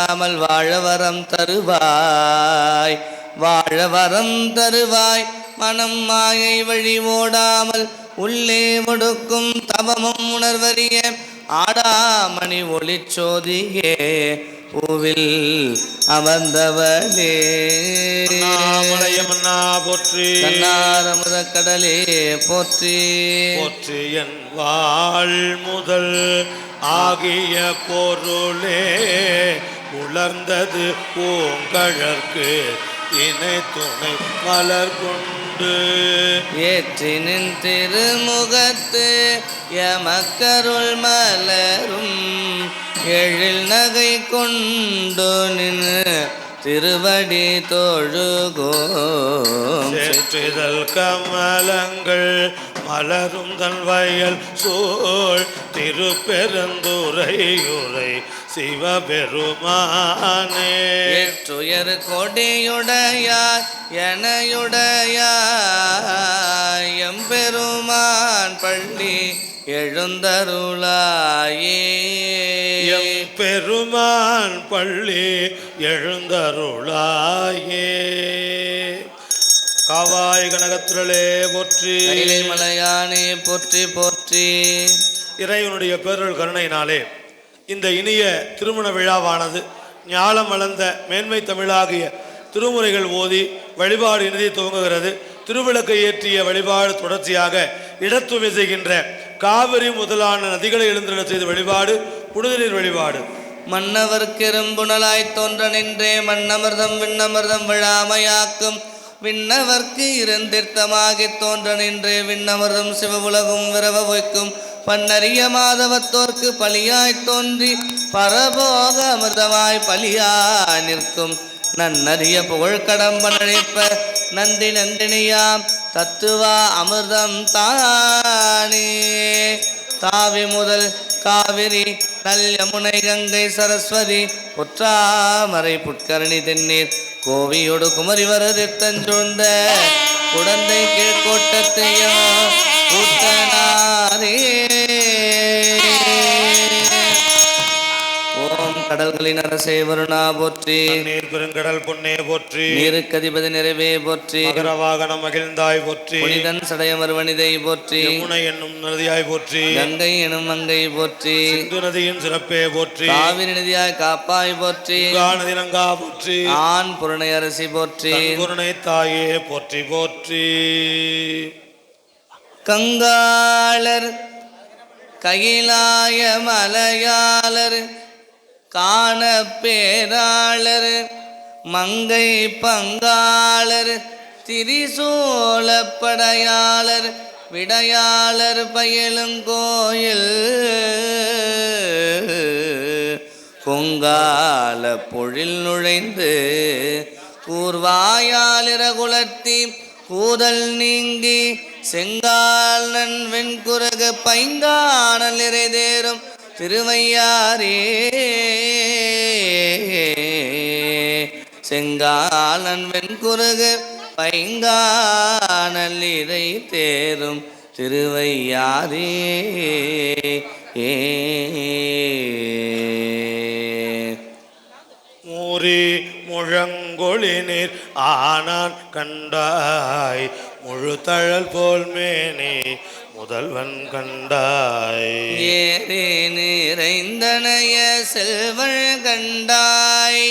ஓடாமல் வாழவரம் தருவாய், வாழவரம் தருவாய். மனம் மாயை வழி ஓடாமல் உள்ளே முடுக்கும் தவமும் உணர்வறிய ஆடாமணி ஒளிச்சோதியே பூவில் அமர்ந்தவளே. மலையமன்னா போற்றி, கண்ணாரமுத கடலே போற்றி. போற்றி என் வாழ் முதல் ஆகிய பொருளே உலர்ந்தது பூங்கழற்கு இணை துணை மலர் கொண்டு ஏற்றினின் திருமுகத்து எமக்கருள் மலரும் எழில் நகை கொண்டு நின்று திருவடி தொழுகோம். சேற்றிதழ் கமலங்கள் மலரும் தன் வயல் சூழ் திருப்பெருந்துறையுரை சிவபெருமானே. ஏற்றுயர் கொடியுடையாய் எனையுடையாய் எம்பெருமான் பள்ளி எழுந்தருளாயே. பெருமான் பள்ளி எழுந்தருளாயே. காவாய் கனகத்திரளே போற்றி, மலையானே போற்றி போற்றி. இறைவனுடைய பேரருள் கருணையினாலே இந்த இனிய திருமண விழாவானது ஞாலம் வளர்ந்த மேன்மை தமிழாகிய திருமுறைகள் ஓதி வழிபாடு இறுதி துவங்குகிறது. திருவிளக்கை ஏற்றிய வழிபாடு தொடர்ச்சியாக இடத்துமை செய்கின்ற காவிரி முதலான நதிகளை எழுந்திட செய்த வழிபாடு புனித நீர் வழிபாடு. மன்னவர்க்கெரும்புணலாய் தோன்ற நின்றே மன்னமர்தம் விண்ணமர்தம் விழாமையாக்கும் விண்ணவர்க்கு இருந்திர்த்தமாகி தோன்ற நின்றே விண்ணமர்தம் சிவ உலகும் விரவ வைக்கும் பன்னறிய மாதவத்தோர்க்கு பலியாய் தோன்றி பரபோக அமிர்தமாய் பலியாய் நிற்கும் நன்னறிய புகழ்கடம்பனழிப்ப நந்தி நந்தினியாம் தத்துவா அமிர்தம் தானே. தாவி முதல் காவிரி நல் யமுனை கங்கை சரஸ்வதி பொற்றாமரை புட்கரணி தென்னீர் கோவியோடு குமரி வரதித்தஞ்சூழ்ந்த குடந்தை கீழ்கோட்டத்தையோ கூத்தனாரே. ஓம் கடல்களின் அரசே வருணா போற்றி, நீர் பெருங்கடல் பொன்னே போற்றி, நீருக்கதிபதி நிறைவே போற்றி, மகரவாகனம் மகிழ்ந்தாய் போற்றி, புனிதன் சடையமர் வனிதை போற்றி, யமுனை என்னும் நதியாய் போற்றி, கங்கை எனும் மங்கை போற்றி, சிந்து நதியின் சிறப்பே போற்றி, காவிரி நதியாய் காப்பாய் போற்றி, நதி நங்கா போற்றி, ஆண் புருணை அரசி போற்றி, புருணை தாயே போற்றி போற்றி. கங்காளர் கையிலாய மலையாளர் காண பேராளர் மங்கை பங்காளர் திரிசூலப்படையாளர் விடையாளர் பயிலுங்கோயில் பொங்கால பொழில் நுழைந்து கூர்வாயாலிரகுலத்தி கூதல் நீங்கி செங்கால் நன் வெண்குரகு பைங்கானல் நிறைதேறும் திருவையாரே. செங்கால் நன் வெண்குரகு பைங்கானல் இறை தேரும் திருவையாரே. மூரி முழங்கொழி நீர் ஆனான் கண்டாய் முழு தழல் போல் மேனே முதல்வன் கண்டாய். ஏறி நிறைந்தனைய செல்வள் கண்டாய்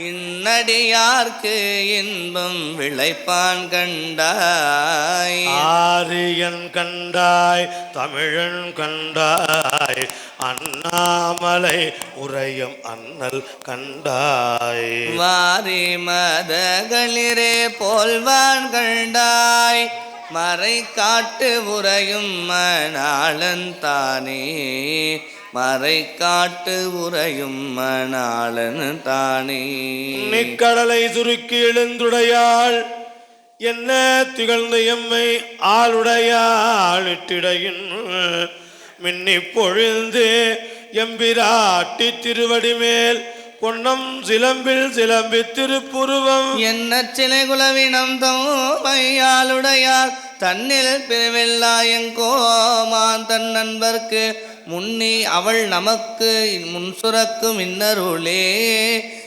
இன்னடியார்க்கு இன்பம் விளைப்பான் கண்டாய். ஆரியன் கண்டாய் தமிழன் கண்டாய் அண்ணாமலை உரையும் அண்ணல் கண்டாய். வாரி மதகளிரே போல்வான் கண்டாய் மறை காட்டு உரையும் மணாளன் தானே. மறை காட்டு உரையும் மணாளன் தானே. நிக்கடலை சுருக்கி எழுந்துடையாள் என்ன திகழ்ந்த எம்மை ஆளுடையாள் இட்டிடையின் மின்னி பொழிந்து எம்பிராட்டி திருவடி மேல் பொன்னம் சிலம்பில் சிலம்பி திருப்புருவம் என்ன சிலை குலவினம் தம்மையாளுடையார் தன்னில் பிரிவில்லாயங்கோமான் தன் நண்பர்க்கு முன்னி அவள் நமக்கு முன்சுரக்கும் இன்னருளே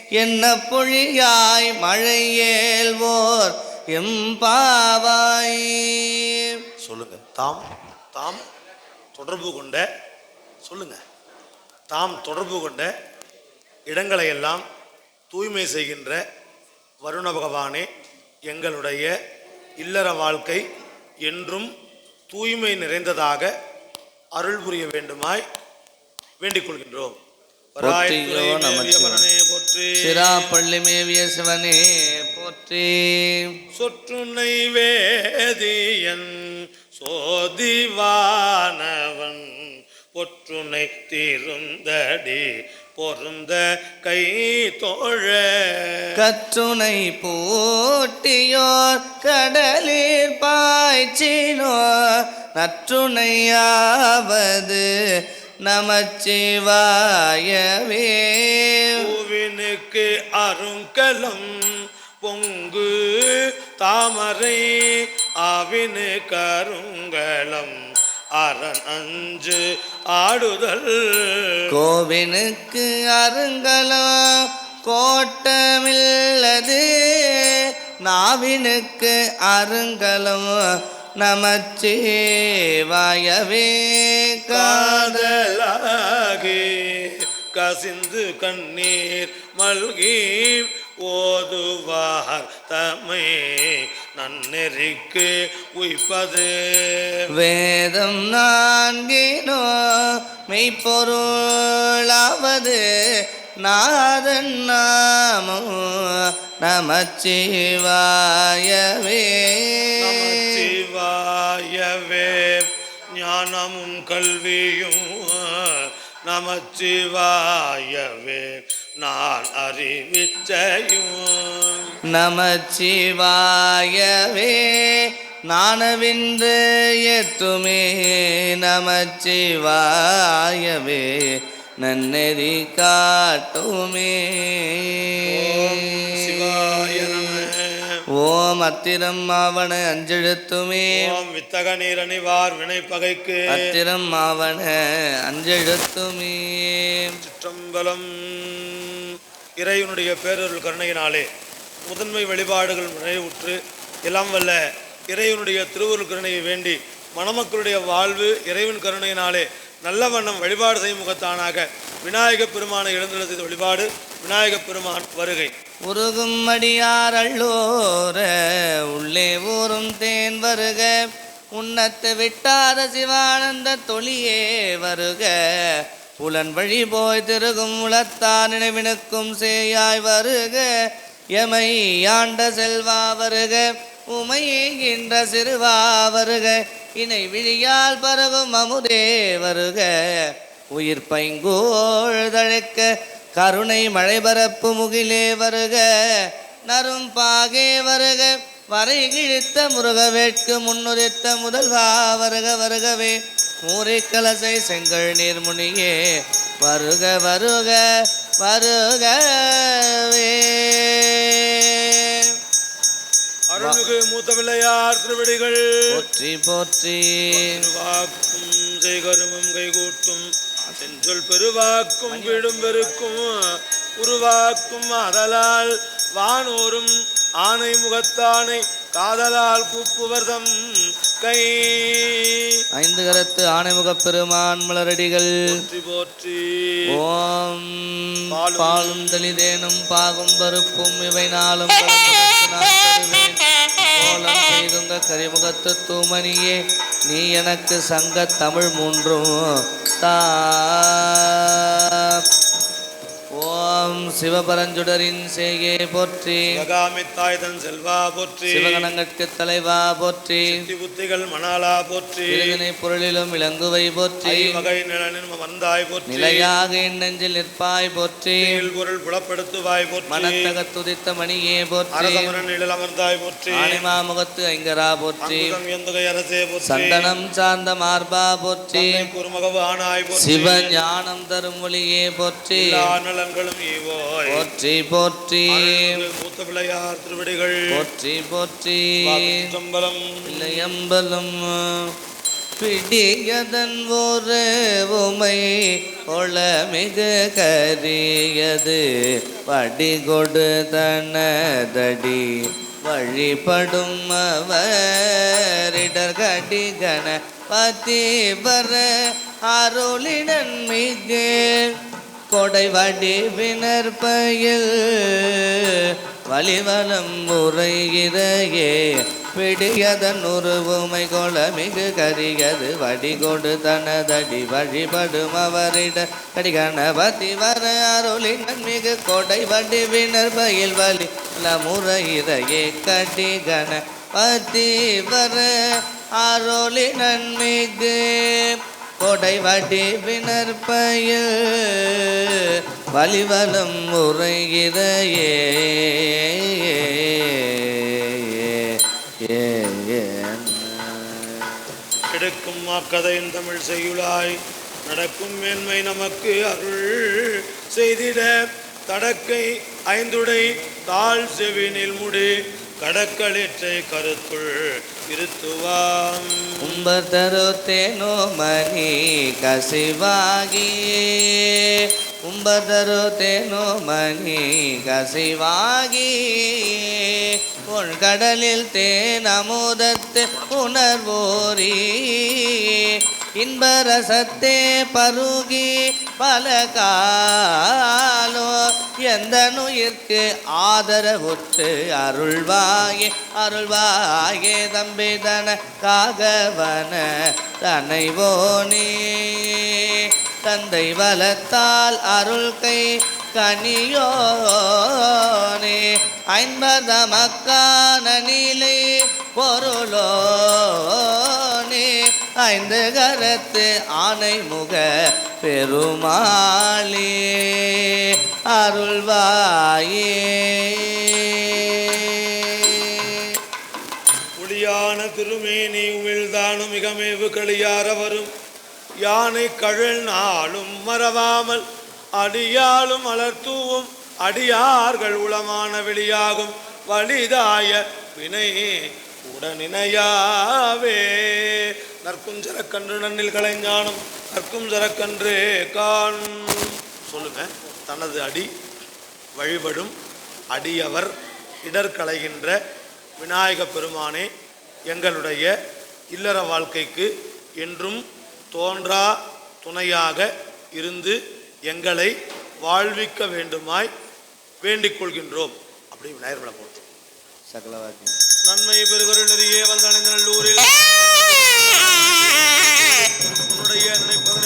என்ன பொழியாய் மழையேல்வோர் எம்பாவாய். சொல்லுங்க. தாம் தாம் தொடர்பு கொண்ட சொல்லுங்க. தாம் தொடர்பு கொண்ட இடங்களை எல்லாம் தூய்மை செய்கின்ற வருண பகவானே, எங்களுடைய இல்லற வாழ்க்கை என்றும் தூய்மை நிறைந்ததாக அருள் புரிய வேண்டுமாய் வேண்டிக் கொள்கின்றோம். போற்றி, சிராப்பள்ளி மேவிய சிவனே போற்றி. சொற்றுனை வேதியன் சோதிவானவன் பொற்றுனை தீருந்தடி பொருந்த கை தோழ கற்றுனை பூட்டியோர் கடலில் பாய்ச்சினோர் நற்றுணையாவது நமச்சிவாயவே. பூவினுக்கு அருங்கலம் பொங்கு தாமரை ஆவினு கருங்கலம் அரண் அஞ்சு ஆடுதல் கோவினுக்கு அருங்கலம் கோட்டமில்லது நாவினுக்கு அருங்கலம் நமச்சிவாயவே. காதலாகி கசிந்து கண்ணீர் மல்கி ஓதுவார் தம்மை நன்னெறிக்கு உய்ப்பது வேதம் நான்கினோ மெய்ப்பொருளாவது நாதன் நாமோ நமச்சிவாயவே. நமச்சிவாயவே. ஞானமும் கல்வியும் நமச்சிவாயவே. நான் அறிவிச்சையும் நமச்சிவாயவே. நானவின்று எத்துமே நமச்சிவாயவே. நன்னெறி காட்டுமே. சிவாய நம. ஓம் அத்திரம் ஆவண அஞ்செழுத்துமே. ஓம் வித்தக நீரணிவார் வினை பகைக்கு அத்திரம் ஆவண அஞ்செழுத்துமே. சிற்றம்பலம். இறைவனுடைய பேரருள் கருணையினாலே முதன்மை வழிபாடுகள் நிறைவுற்று எல்லாம் வல்ல இறைவனுடைய திருவருள் கருணையை வேண்டி மணமக்களுடைய வாழ்வு இறைவன் கருணையினாலே நல்ல வண்ணம் வழிபாடு செய்யும் முகத்தானாக விநாயகப் பெருமானை எழுந்தருள செய்த வழிபாடு விநாயகப் பெருமான் வருகை. உருகும் அடியார் அள்ளோர உள்ளே ஊரும் தேன் வருக உன்னத்து விட்டாத சிவானந்த தொழியே வருக. புலன் வழி போய் திருகும் உளத்தான் நினைவினுக்கும் சேயாய் வருக. எமை ஆண்ட செல்வா வருக உமையேகின்ற சிறுவா வருக. இணை விழியால் பருகும் அமுதே வருக. உயிர் பைங்கோள் தழைக்க கருணை மழை பரப்பு முகிலே வருக. நரும் பாகே வருக வரை கிழித்த முருக வேட்கு முன்னுரித்த முதல்வா வருக வருகவே. மூரை கலசை செங்கல் நீர்முனியே வருக வருக வருகவே. அருள்மிகு மூத்த பிள்ளையார் திருவடிகள் போற்றி போற்றி. வாக்கும் செய்கருமம் கைகூட்டும் செஞ்சொல் பெருவாக்கும் விடும் பெருக்கும் உருவாக்கும் அதலால் வானோரும் ஆணை முகத்தானை காதலால் கூப்புவர்தம் கை. ஐந்து கரத்து ஆணைமுகப் பெருமான் மலரடிகள் போற்றி போற்றி. ஓம் பாலும் தெளிதேனும் பாகும் பருப்பும் இவை நாளும் கோலம் செய்துங்க கரிமுகத்து தூமணியே நீ எனக்கு சங்க தமிழ் மூன்றும் தா. ஓம் சிவபரஞ்சுடரின் சேயே போற்றி. சிவகாமித்தாய் தன் செல்வா போற்றி. சிவகணங்கட்கு தலைவா போற்றி. புத்திகள் மணாலா போற்றி. விருதினை பொருளிலும் இளங்குவை போற்றி. வகை நிலனின் வந்தாய் போற்றி. நிலையாக நெஞ்சில் நிற்பாய் போற்றி. பொருள் புலப்படுத்துவாய் போற்றி. மனத்தக துதித்த மணியே போற்றி. அரசமரன் நிழல் அமர்ந்தாய் போற்றி. ஆணிமா முகத்து ஐங்கரா போற்றி. அரசே போற்றி. சந்தனம் சார்ந்த மார்பா போற்றி. குருமகவு ஆனாய் போற்றி. சிவ ஞானம் தரும் மொழியே போற்றி. நலன்களும் ஈவோய் போற்றி போற்றி. மூத்த பிள்ளையார் திருவடிகள் போற்றி போற்றி. சம்பலம் இல்லையம்பலம் பிடியதன் ஒரு உமை ஒளமிகு கரியது வடிகொடு தனதடி வழிபடும் அவரிடர் கடிகண பத்திபர அருளினன் மிகு கொடை வடிவினர் பயில் வலிவலம் முறையிறையே பிடியதன் உருவுமை கொளமிகு கரியது வடிகொடு தனதடி வழிபடும் அவரிட கடிகணபதி வர அருளினன் மிகு கொடை வடிவினர் பயில் வலி முறையிறையே கடிகண பதி வர அருளினன் மிகு கொடை வடிவினர் பயில் வலிவலம் முறையிறையே எடுக்கும் மாக்கதையின் தமிழ் செய்யுளாய் நடக்கும் மேன்மை நமக்கு அருள் செய்திட தடக்கை ஐந்துடை தாழ் செவினில் முடி கடக்களிற்றை கருத்துள் இருத்துவாம் உம்பர் தருத்தேனோ மணி கசிவாகியே உம்பர் தருத்தேனோ மணி கசிவாகி உன் கடலில் தேன் அமுதத்து உணர்வோரி இன்பரசத்தே பருகி பல காலோ எந்த நுயிர்க்கு ஆதரவுற்று அருள்வாயே அருள்வாயே தம்பி தன காகவன தனைவோனே தந்தை வளத்தால் அருள் கை கனியோனே ஐம்பதமக்கான நிலை பொருளோனே ஐந்து கரத்து ஆனை முக பெருமாளே அருள்வாயே ஒளியான திருமேனி உமிழ்தானும் மிகமேவு களியார வரும் யானை கழல் நாளும் மறவாமல் அடியாலும் அலர்த்தூவும் அடியார்கள் உளமான வெளியாகும் வலிதாய வினை உடனினையாவே நற்கும் சரக்கன்று நன்னில் கலைஞானம் நற்கும் சரக்கன்று கான் சொல்லுங்க. தனது அடி வழிபடும் அடியவர் இடர்களைகின்ற விநாயக பெருமானே எங்களுடைய இல்லற வாழ்க்கைக்கு என்றும் தோன்றா துணையாக இருந்து எங்களை வாழ்விக்க வேண்டுமாய் வேண்டிக் கொள்கின்றோம். அப்படி விநாயகர்களை போட்டு சகலவாக்கி நன்மை பெருகருள் நெறியே வந்தடைந்த நல்லூரில் உன்னுடைய நினைப்பதனை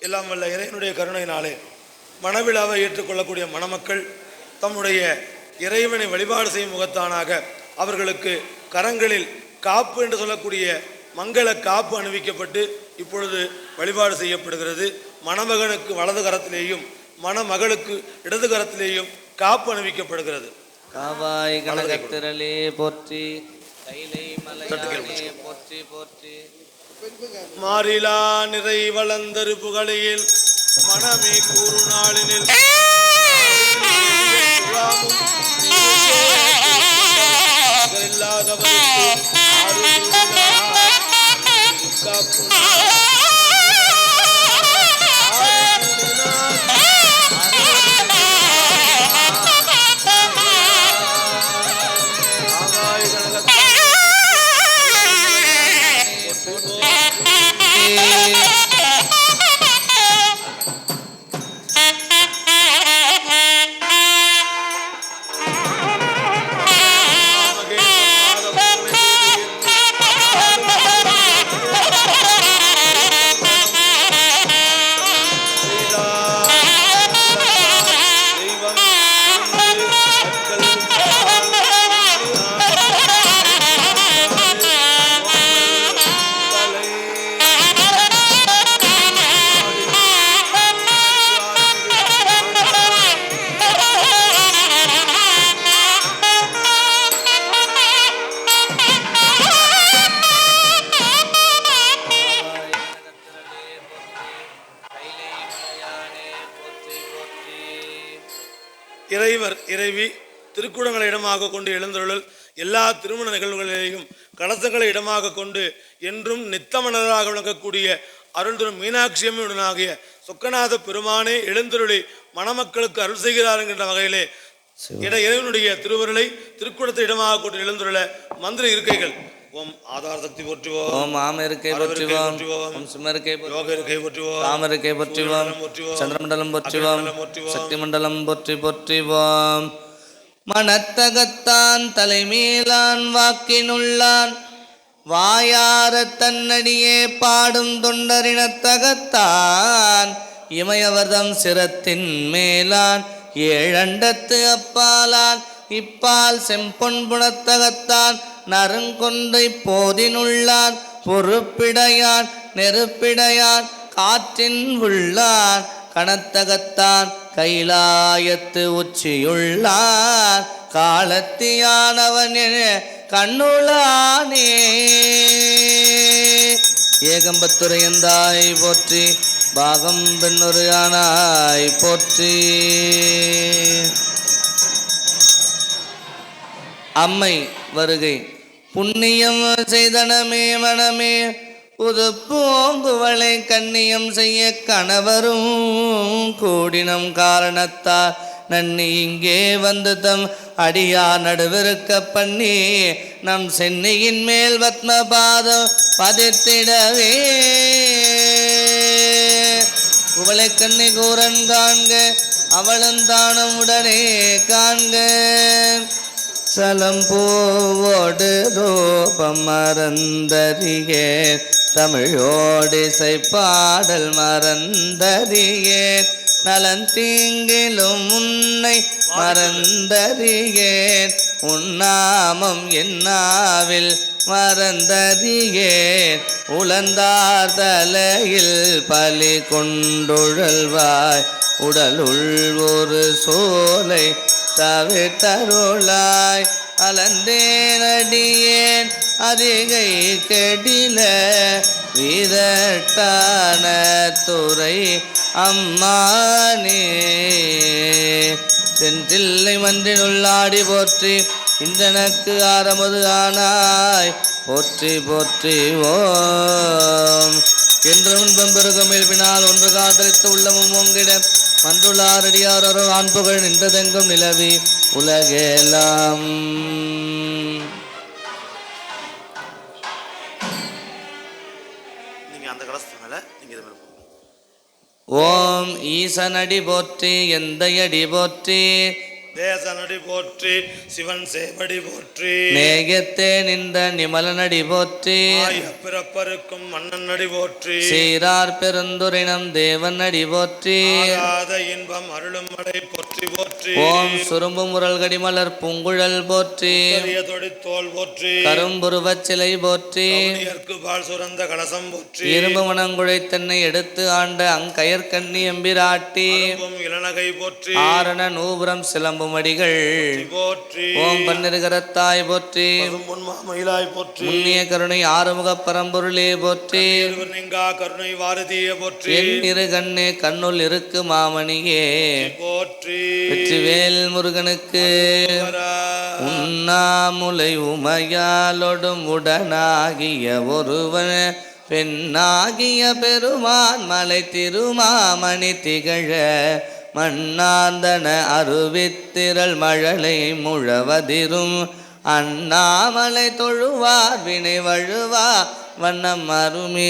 எல்லாம் வல்ல இறைவனுடைய கருணையினாலே மணவிழாவை ஏற்றுக்கொள்ளக்கூடிய மணமக்கள் தம்முடைய இறைவனை வழிபாடு செய்யும் முகத்தானாக அவர்களுக்கு கரங்களில் காப்பு என்று சொல்லக்கூடிய மங்கள காப்பு அணிவிக்கப்பட்டு இப்பொழுது வழிபாடு செய்யப்படுகிறது. மணமகனுக்கு வலது கரத்திலேயும் மணமகளுக்கு இடது கரத்திலேயும் காப்பு அணிவிக்கப்படுகிறது. காவாய் கனகத்திரளே போற்றி கைலை மலையானே போற்றி போற்றி மாறிலா நிறை வளர்ந்தரு புகழையில் மனமே கூறு நாளினில் இறைவர் இறைவி திருக்குடங்களை இடமாக கொண்டு எழுந்தருளல் எல்லா திருமண நிகழ்வுகளிலேயும் கலசங்களை இடமாக கொண்டு என்றும் நித்தமனராக விளங்கக்கூடிய அருள் திரு மீனாட்சி அம்மையுடனாகிய சொக்கநாத பெருமானே எழுந்தருளி மணமக்களுக்கு அருள் செய்கிறார் என்கின்ற வகையிலே இறைவனுடைய திருவருளை திருக்குடத்தை இடமாக கொண்டு எழுந்துள்ள மந்திர இருக்கைகள் ஓம் ஆதார சக்தி போற்றுவோம், ஓம் ஆம இருக்கை போற்றுவோம், ஓம் சிம்ம இருக்கை யோக இருக்கை போற்றுவோம், தாம இருக்கை போற்றுவோம், சந்திரமண்டலம் போற்றுவோம், சக்தி மண்டலம் போற்றி போற்றுவோம். மனத்தகத்தான் தலைமேலான் வாக்கினுள்ளான் வாயார தன்னடியே பாடும் தொண்டரினத்தகத்தான் இமயவர்தம் சிரத்தின் மேலான் ஏழண்டத்து அப்பாலான் இப்பால் செம்பொன் புணத்தகத்தான் நறுங்கொன்றை போதினுள்ளான் பொறுப்பிடையான் நெருப்பிடையான் காற்றின் உள்ளான் கணத்தகத்தான் கைலாயத்து உச்சியுள்ளான் காலத்தியானவன் என கண்ணுளானே. ஏகம்பத்துரையந்தாய் போற்றி, பாகம் பெண்ணொரு ஆனாய் போற்றி. அம்மை வருகை புண்ணியம் செய்தனமே மனமே புது பூங்குவளை கண்ணியம் செய்ய கணவரும் கூடினம் காரணத்தால் நன்னி இங்கே வந்து தம் அடியா நடுவிருக்க பண்ணி நம் சென்னையின் மேல் பத்மபாதம் பதித்திடவே குவளை கண்ணி கூரன் காண்க அவளும் தானும் உடனே காண்க சலம் பூவோடு ரூபம் மறந்தறியே தமிழோடிசை பாடல் மறந்தறியேன் நலன் தீங்கிலும் உன்னை மறந்தறியேன் உன்னாமம் என்னாவில் மறந்தறியேன் உளந்தார் தலையில் பலி கொண்டுழல்வாய் உடலுள் ஒரு சோலை தவிர்த்தருளாய் அலந்தேனடியேன் அதிகை கெடில வீதட்டான துறை அம்மானே. தென்தில்லை மன்றினுள்ளாடி போற்றி இந்தனக்கு ஆரமது ஆனாய் போற்றி போற்றி ஓம். என்று முன்பம் பெருகமேல் பின்னால் ஒன்று காதலித்து உள்ளமும் ஓங்கிட மன்றுள்ளாரடியாரோ ஆண்புகள் நின்றதெங்கும் நிலவி உலகெல்லாம். நீங்க அந்த கலசத்து மேல நீங்க இது மேல ஓம் ஈசனடி போற்றி எந்தையடி போற்றி தேசனடி போற்றி சிவன் சேவடி போற்றி நேயத்தே நின்ற நிமலனடி போற்றி பிறப்பருக்கும் மன்னன் அடி போற்றி சீரார் பெருந்துரினம் தேவன் அடி போற்றி இன்பம் அருளும் மடை போற்றி போற்றி ஓம் சுரும்பு முரல் கடிமலர் பூங்குழல் போற்றி தொடித்தோல் போற்றி கரும்புருவச் சிலை போற்றி பால் சுரந்த கலசம் போற்றி இரும்பு மணங்குழை தன்னை எடுத்து ஆண்ட அங்கயற்கண்ணி எம்பிராட்டி இளநகை போற்றி ஆரண நூபுரம் சிலம்பு மடிகள் போற்றி ஓம் பன்னிருகரத்தாய் போற்றி மயிலாய் போற்றி முன்னிய கருணை ஆறுமுக பரம்பொருளே போற்றி நீங்கா கருணை வாரதியே போற்றி என் இரு கண்ணே கண்ணுள் இருக்கு மாமணியே போற்றி வெற்றிவேல் முருகனுக்கு உண்ணாமுலை உமையாலொடும் உடனாகிய ஒருவன் பெண்ணாகிய பெருமான் மலை திருமாமணி திகழ மண்ணாந்தன அருவித்திரள் மழலை முழவதிரும் அண்ணாமலை தொழுவார் வினை வழுவா வண்ணம் அருமே.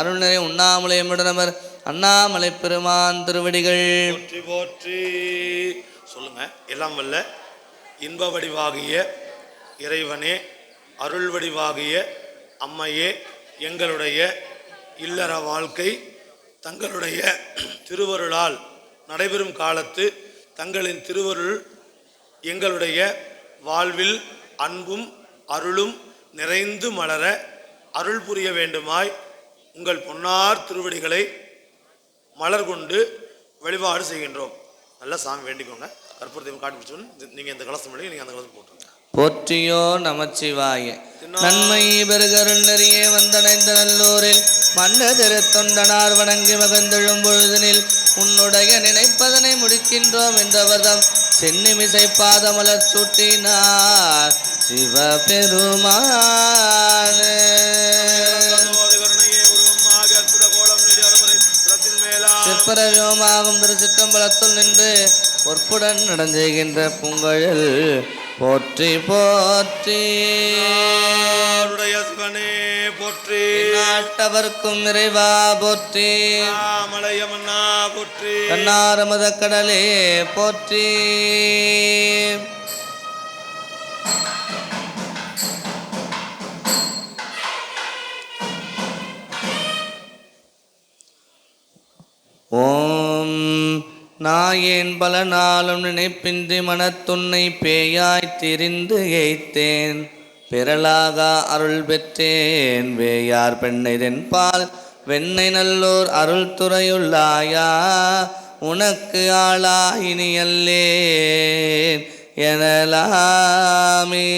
அருள்நிறை உண்ணாமலை முடனமர் அண்ணாமலை பெருமான் திருவடிகள் போற்றி போற்றி. சொல்லுங்க. எல்லாம் வல்ல இன்ப வடிவாகிய இறைவனே, அருள் வடிவாகிய அம்மையே, எங்களுடைய இல்லற வாழ்க்கை தங்களுடைய திருவருளால் நடைபெறும் காலத்து தங்களின் திருவருள் எங்களுடைய வாழ்வில் அன்பும் அருளும் நிறைந்து மலர அருள் புரிய வேண்டுமாய் உங்கள் பொன்னார் திருவடிகளை மலர் கொண்டு வழிபாடு செய்கின்றோம். நல்லா சாமி வேண்டிக்கோங்க. கற்பூரத்தையும் காட்டி பிடிச்சோன்னு நீங்கள் இந்த கலசம் பண்ணி நீங்கள் அந்த கலசம் போட்டுருங்க. போற்றியோ நமச்சிவாய. நன்மை பெருகருள் நெறியே வந்தடைந்த நல்லோரில் மன்னதிரு தொண்டனார் வணங்கி மகிழ்ந்தெழும் பொழுதினில் உன்னுடைய நினைப்பதனை முடிக்கின்றோம் என்றவர்தம் சென்னிமிசை பாதமலர் சூட்டினார் சிவபெருமானே. சிற்பரவியமாகும் திருச்சிற்றம்பலத்துள் நின்று பொற்புடன் நடந்தெய்கின்ற பூங்கழல் போற்றி போற்றி. சிவனே போற்றி. நாட்டவர்க்கும் இறைவா போற்றி. மலையமன்னா போற்றி. கண்ணாரமத கடலே போற்றி. ஓம் நாயேன் பல நாளும் நினைப்பின்றி மனத்துன்னை பேயாய் திரிந்து எய்த்தேன் பிறலாக அருள் பெற்றேன் வேயார் பெண்ணைதென்பால் வெண்ணை நல்லோர் அருள் துறையுள்ளாயா உனக்கு ஆளா இனியல்லேன் எனலாமே.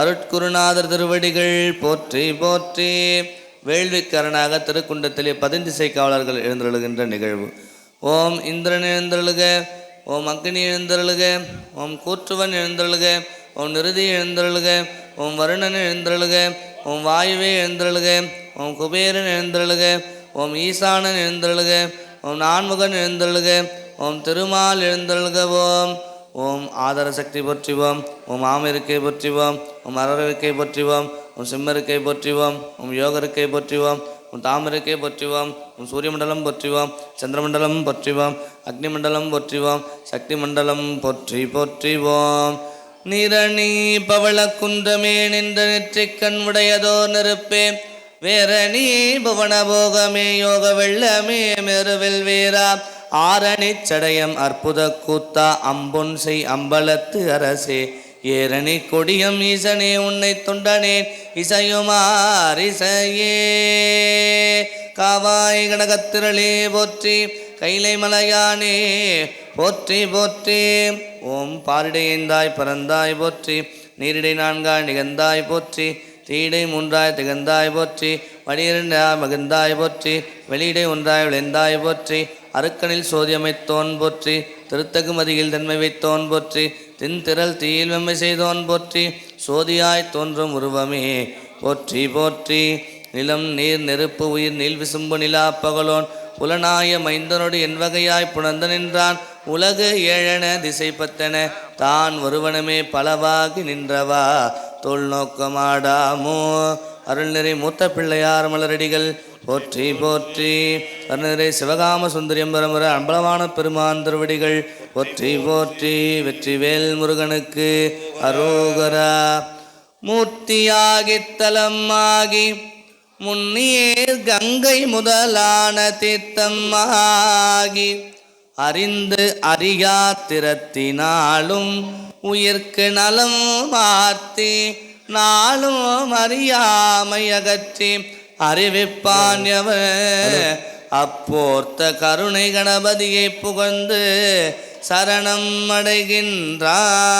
அருட்குருநாதர் திருவடிகள் போற்றி போற்றி. வேள்விக்காரனாக திருக்குண்டத்திலே 10 திசை காவலர்கள் எழுந்தருளுகின்ற நிகழ்வு. ஓம் இந்திரன் எழுந்தருளுக, ஓம் அக்னி எழுந்தருளுக, ஓம் கூற்றுவன் எழுந்தருளுக, ஓம் நிருதி எழுந்தருளுக, ஓம் வருணன் எழுந்தருளுக, ஓம் வாயுவே எழுந்தருளுக, ஓம் குபேரன் எழுந்தருளுக, ஓம் ஈசானன் எழுந்தருளுக, ஓம் நான்முகன் எழுந்தருளுக, ஓம் திருமால் எழுந்தருளுக. ஓம் ஆதார சக்தி போற்றிவோம், ஓம் ஆமிருக்கை போற்றிவோம், ஓம் அரவிக்கை போற்றிவோம், ஓம் சிம்மருக்கை போற்றிவோம், ஓம் யோகருக்கை போற்றிவோம், ஓம் தாமருக்கை போற்றிவோம், ஓம் சூரிய மண்டலம் போற்றிவோம், சந்திரமண்டலம் போற்றிவோம், அக்னி மண்டலம் போற்றிவோம், சக்தி மண்டலம் போற்றி போற்றிவோம். நிரணி பவள குன்றமே நின்ற நெற்றிக்கண் உடையதோ நெருப்பே வேரணி புவன போகமே யோக வெள்ளமே மெருவில் வீரா ஆரணி சடையம் அற்புத கூத்தா அம்பொன் செய் அம்பலத்து அரசே ஏரணி கொடியம் ஈசனே உன்னை தொண்டனேன் இசையுமார் இசையே. காவாய் கனகத்திரளே போற்றி, கைலை மலையானே போற்றி போற்றி. ஓம் பாரிடைந்தாய் பறந்தாய் போற்றி, நீரிடை 4 நிகழ்ந்தாய் போற்றி, தீடை 3 திகழ்ந்தாய் போற்றி, வடியிரண்டாய் மகிழ்ந்தாய் போற்றி, வெளியிடை 1 விளைந்தாய் போற்றி, அருக்கனில் சோதியமைத்தோன் போற்றி, திருத்தகு மதியில் தன்மை வைத்தோன் போற்றி, தின்திரல் தீயில் வெம்மை செய்தோன் போற்றி, சோதியாய் தோன்றும் உருவமே போற்றி போற்றி. நிலம் நீர் நெருப்பு உயிர் நீல் விசும்பு நிலா பகலோன் புலனாய மைந்தனோடு என் வகையாய் புணர்ந்து நின்றான் உலகு 7 திசை 10 தான் ஒருவனமே பலவாகி நின்றவா தோல் நோக்கமாடாமோ. அருள்நிறை மூத்த பிள்ளையார் மலரடிகள் போற்றி போற்றி. அருள்நிறை சிவகாம சுந்தரியம் பரமுற அம்பலவான பெருமான் திருவடிகள் போற்றி போற்றி. வெற்றிவேல் முருகனுக்கு அரோகரா. மூர்த்தியாகி தலமாகி முன்னீர் கங்கை முதலான தீர்த்தமாகி அறிந்து அறியா திறத்தினாலும் உயிர்க்கு நலம் மார்த்தி நாளும் அறியாமை அகற்றி அறிவிப்பான் எவர் அப்போர்த்த கருணை கணபதியை புகழ்ந்து சரணம் அடைகின்றான்.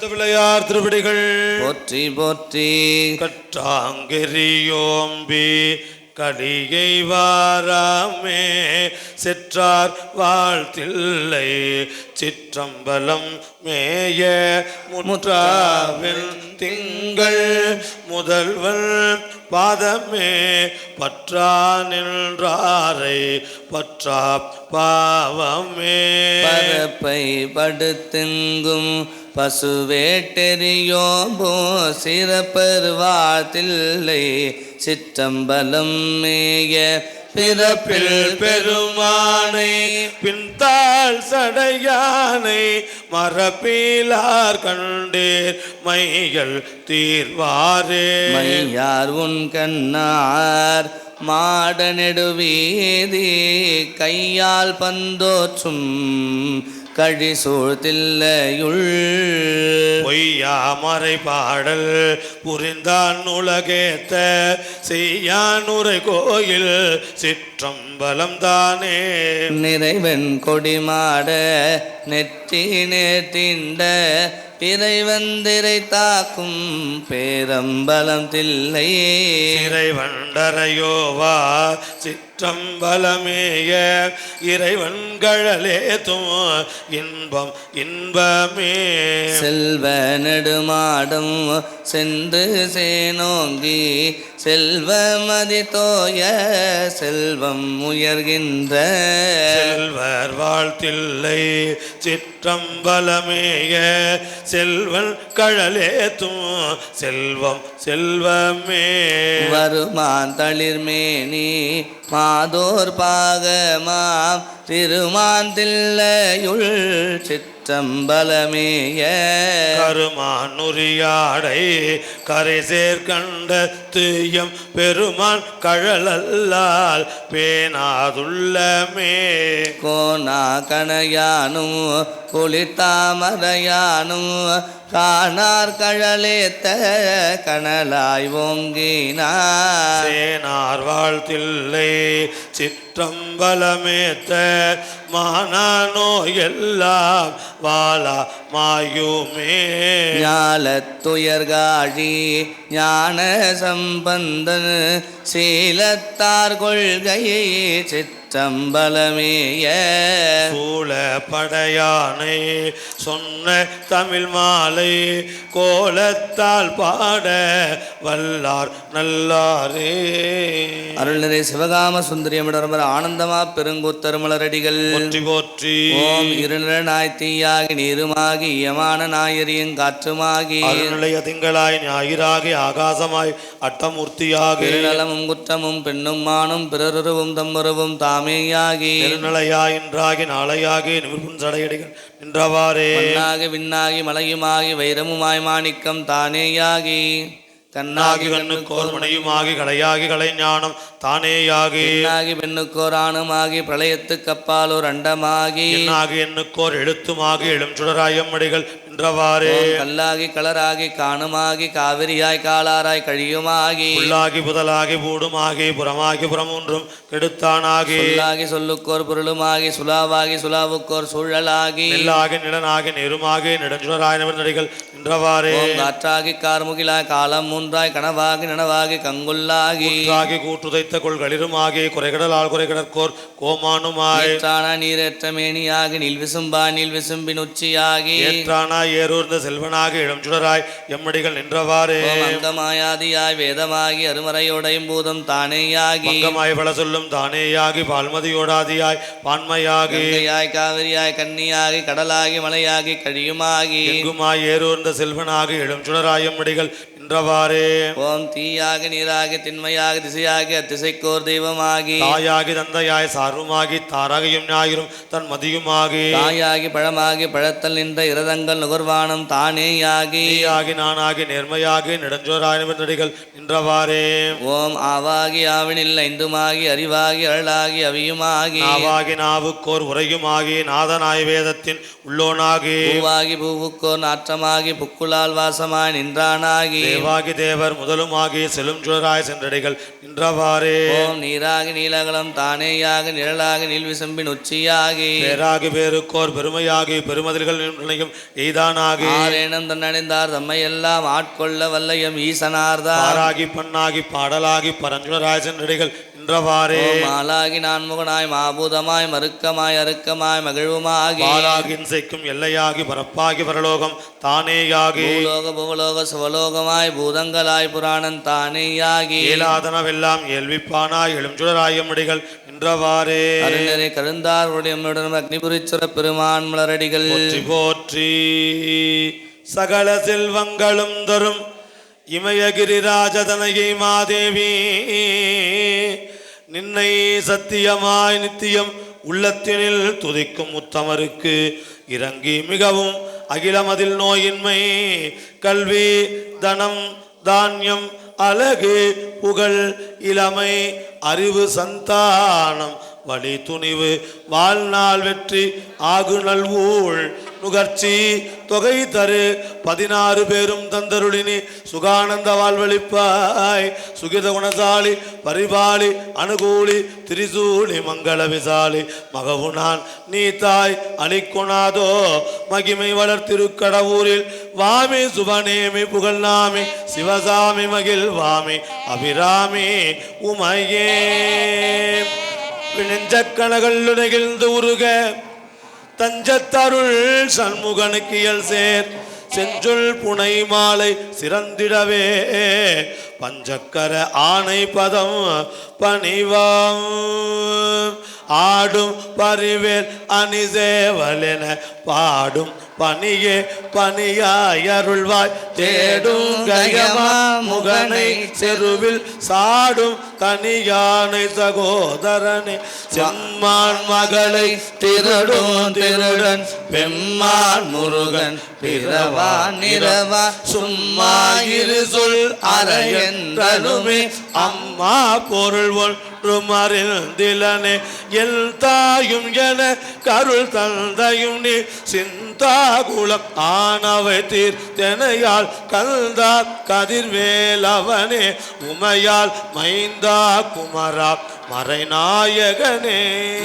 பிள்ளையார் திருவடிகள் போற்றி போற்றி. கற்றாங்கெரியோம்பி கலியை வாராமே செற்றார் வாழ்த்தில்லை சிற்றம்பலம் மேய முற்றாவில் திங்கள் முதல்வன் பாதமே பற்றா நின்றாரை பற்றா பாவமே. பரப்பை படுத்துங்கும் பசுவேட்டெரியோம்போ சிறப்பெருவாத்தில்லை சிற்றம்பலம் மேய பிறப்பில் பெருமானை பின்தாள் சடையானை மரப்பிலார் கண்டேர் மைகள் தீர்வாரே. மையார் உன் கண்ணார் மாட நெடுவீதி கையால் பந்தோற்றும் கழிசூழ்தில்லையுள் பொய்யாமறை பாடல் புரிந்தான் உலகேத்த செய்யான் உரை கோயில் சிற்றம்பலம் தானே. நிறைவன் கொடிமாட நெற்றி நேர்த்திண்ட இறைவந்திரை தாக்கும் பேரம்பலம் தில்லை இறைவண்டரையோவா சிற்றம்பலமேய இறைவன்கழலேத்தும் இன்பம் இன்பமே செல்வ நெடுமாடம் சென்று சேனோங்கி செல்வமதி தோய செல்வம் உயர்கின்ற செல்வர் வாழ்த்தில்லை சிற்றம்பலமேய செல்வன் கழலேத்தும் செல்வம் செல்வமே வருமான் தளிர்மேனி மாதோர் பாகமாம் திருமான் தில்லையுள் சிற்றம்பலமேய கருமானுரியாடை கரை சேர்கண்ட தூயம் பெருமான் கழலல்லால் பேனாதுள்ளமே கோனா கணையானும் குளித்தாமரையானும் காணார் கழலேத்த கணலாய் ஓங்கினார் சேனார் வாழ்த்தில்லை சிற்றம்பலமேத்த மானோ எல்லாம் வாழா மாயுமே ஞாலத்துயர்காழி ஞான சம்பந்தன் சீலத்தார் கொள்கையை சிற்றம்பலமேய சூழ படையானை சொன்ன தமிழ் மாலை கோலத்தால் பாட வல்லார் நல்லாரே அருள்நிறை சிவகாம சுந்தரியமிடர் ஆனந்தமா பெருங்கூத்தருமலரடிகள் போற்றி போற்றி ஓம் இருநிறனாய் தீயாகி நீருமாகி இயமான நாயரியும் காற்றுமாகி அருள்நிலைய திங்களாய் ஞாயிறாகி ஆகாசமாய் அட்டமூர்த்தியாகி திருநலமும் குற்றமும் பெண்ணும் மானும் பிறருருவும் தம்முருவும் தாமேயாகி திருநிலையாய் இன்றாகி நாளையாகி நிமிர்புன் சடையடிகள் நின்றவாறே மண்ணாகி விண்ணாகி மலையுமாகி வைரமுமாய் மாணிக்கம் தானேயாகி கண்ணாகி கண்ணுக்கோர் மனையுமாகி கலையாகி கலைஞானம் தானேயாகி பெண்ணாகி பெண்ணுக்கோர் ஆணுமாகி பிரளயத்துக்கு அப்பாலோர் அண்டமாகி எண்ணுக்கோர் எழுத்துமாகி எழும் சுடராயம்மடிகள் நின்றவாறே கல்லாகி களராகி காணுமாகி காவிரியாய் காலாராய் கழியுமாகி புல்லாகி புதலாகி பூடுமாகி புறமாகி புறமூன்றும் கெடுத்தானாகி சொல்லாகி சொல்லுக்கோர் பொருளுமாகி சுலாவாகி சுலாவுக்கோர் சூழலாகி நெல்லாகி நிலனாகி நெருமாகி நெடுஞ்சுடராய் நடிகள் நின்றவாறே காற்றாகி கார்முகிலாய் காலம் மூன்றாய் கனவாகி நனவாகி கங்குல்லாகி கூற்றுதைத்த கொள்களிருமாகி குறைகடலால் குறைகடற்கோர் கோமானுமாய் நீரேற்ற மேனியாகி நீல் விசும்பா நீல் விசும்பின் உச்சியாகி ஏற்றானாய் ஏறூர்ந்த செல்வனாகி இளம் சுடராய் எம்மடிகள் நின்றவாறே அங்கமாயாதியாய் வேதமாகி அருமறையோடையும் பூதம் தானேயாகி அங்கமாய் பல சொல்லும் தானேயாகி பால்மதியோடாதியாய் பான்மையாகி காவிரியாய் கன்னியாகி கடலாகி மலையாகி கழியுமாகி எங்குமாய் ஏறூர்ந்த செல்வனாகி இளம் சுடராய் எம்மடிகள் நின்றவாறே ஓம் தீயாகி நீராகி திண்மையாகி திசையாகி அத்திசைக்கோர் தெய்வமாகி தாயாகி தந்தையாய் சார்வுமாகி தாராகியும் ஞாயிறும் தன் மதியுமாகி தாயாகி பழமாகி பழத்தல் நின்ற இரதங்கள் நுகர்வானம் தானேயாகி நானாகி நேர்மையாகி நெடுஞ்சோராய் நடிகள் நின்றவாறே ஓம் ஆவாகி ஆவினில் ஐந்துமாகி அறிவாகி அருளாகி அவியுமாகி ஆவாகி நாவுக்கோர் உரையுமாகி நாதனாய் வேதத்தின் உள்ளோனாகி பூவாகி பூவுக்கோர் நாற்றமாகி புக்குளால் வாசமாய் நின்றானாகி தேவாகி தேவர் முதலுமாகி செல்லும் சுடராய் சென்றடிகள் நின்றவாறே ஓம் நீராகி நீலகலம் தானேயாகி நிழலாகி நீல்விசம்பின் உச்சியாகி பேராகி பேருக்கோர் பெருமையாகி பெருமதில்கள் நினையும் எய்தானாகி ஆரேனம் தன்னடைந்தார் தம்மை எல்லாம் ஆட்கொள்ள வல்லையம் ஈசனார்தான் பாராகி பண்ணாகி பாடலாகி பரஞ்சுடராய் சென்றடிகள் நின்றவாறே மாலாகி நான்முகனாய் மாபூதமாய் மறுக்கமாய் அறுக்கமாய் மகிழ்வுமாகி பாலாகின் செய்க்கும் எல்லையாகி பரப்பாகி பரலோகம் தானேயாகி பூலோக புவலோக சிவலோகமாய் பூதங்களாய் புராணன் தானேயாகி ஏலாதனவெல்லாம் ஏல்விப்பானாய் எழுஞ்சுடராயம்மடிகள் நின்றவாறே அருணரை கருந்தார் உடையமுடன் அக்னிபுரிச்சுர பெருமான் மலரடிகள் போற்றி போற்றி சகல செல்வங்களும் தரும் இமயகிரிராஜதனையை மாதேவி நின்னை சத்தியமாய் நித்தியம் உள்ளத்தினில் துதிக்கும் உத்தமருக்கு இறங்கி மிகவும் அகிலமதில் நோயின்மை கல்வி தனம் தானியம் அழகு புகழ் இளமை அறிவு சந்தானம் வழி துணிவு வாழ்நாள் வெற்றி ஆகு நல்வூழ் நுகர்ச்சி தொகை தரு 16 பேரும் தந்தருளினி சுகானந்த வாழ்வழிப்பாய் சுகித குணசாலி பரிபாலி அனுகூலி திரிசூலி மங்கள விசாலி மகவுனான் நீ தாய் அளிக்கொணாதோ மகிமை வளர்த்திருக்கடவூரில் வாமி சுபநேமி புகழ்நாமி சிவசாமி மகிழ்வாமி அபிராமி உமையே நெஞ்சக்கணகள் நெகிழ்ந்து உருக தஞ்சத்தருள் சண்முகனுக்கியல் சேர் செஞ்சொல் புனை மாலை சிறந்திடவே பஞ்சக்கர ஆணை பதம் பணிவாம் ஆடும் பரிவேல் அணிசேவலென பாடும் பணியே பணியாய் அருள்வாய் தேடும் கயமா முகனை செருவில் சாடும் தனியானை சகோதரனே செம்மான் மகளை திருடும் திருடன் பெம்மான் முருகன் பிறவான் நிறவா சும்மா இரு சொல் அறையென்றனுமே அம்மா பொருள் ஒன்றும் அறிந்திலனே எல் தாயும் என கருள் தந்தையும் நீ சிந்தாகுலம் ஆனவை தீர்த்தனையால் கல்தா கதிர்வேலவனே உமையால் மைந்தா குமரா மறைநாயகனே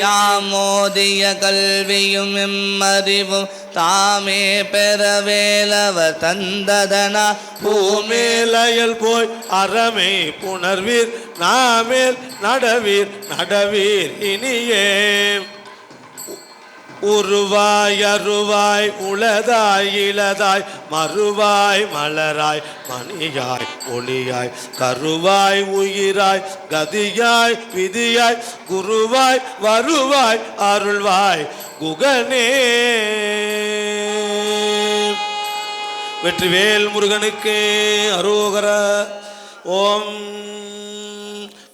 யாமோதிய கல்வியும் எம்மறிவும் தாமே பெறவேலவர் தந்ததனா பூமேலயல் போய் அறமே புணர்வீர் நாமேல் நடவீர் இனியே உருவாய் அருவாய் உளதாய் இளதாய் மறுவாய் மலராய் மணியாய் ஒளியாய் கருவாய் உயிராய் கதியாய் விதியாய் குருவாய் வருவாய் அருள்வாய் குகனே வெற்றிவேல் முருகனுக்கு அரோகர. ஓம்